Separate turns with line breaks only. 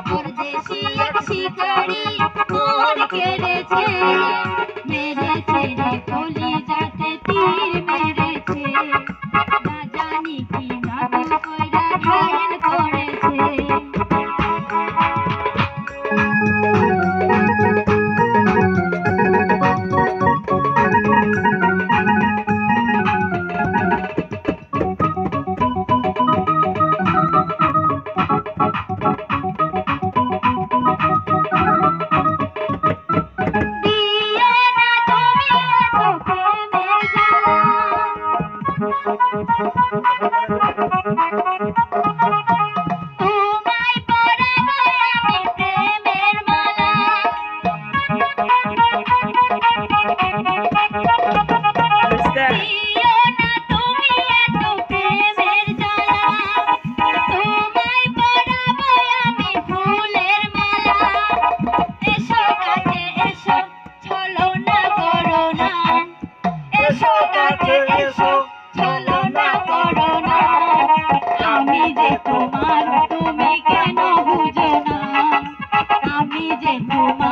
পরদেশি এক শিকারি মোর কেড়েছে, মেরেছে রে কলিজাতে তীর মেরেছে, না জানি কি নাদল কইরা ঘায়েল করেছে। তোমায় পরাবো আমি প্রেমের মালা, দিও না তুমি এত প্রেমের জ্বালা, তোমায় পরাবো আমি ফুলের মালা। এসো কাছে এসো, ছলনা করো না, এসো কাছে এসো, ছলনা করো না, আমি যে তোমার তুমি কেন বুঝো না, আমি যে তোমার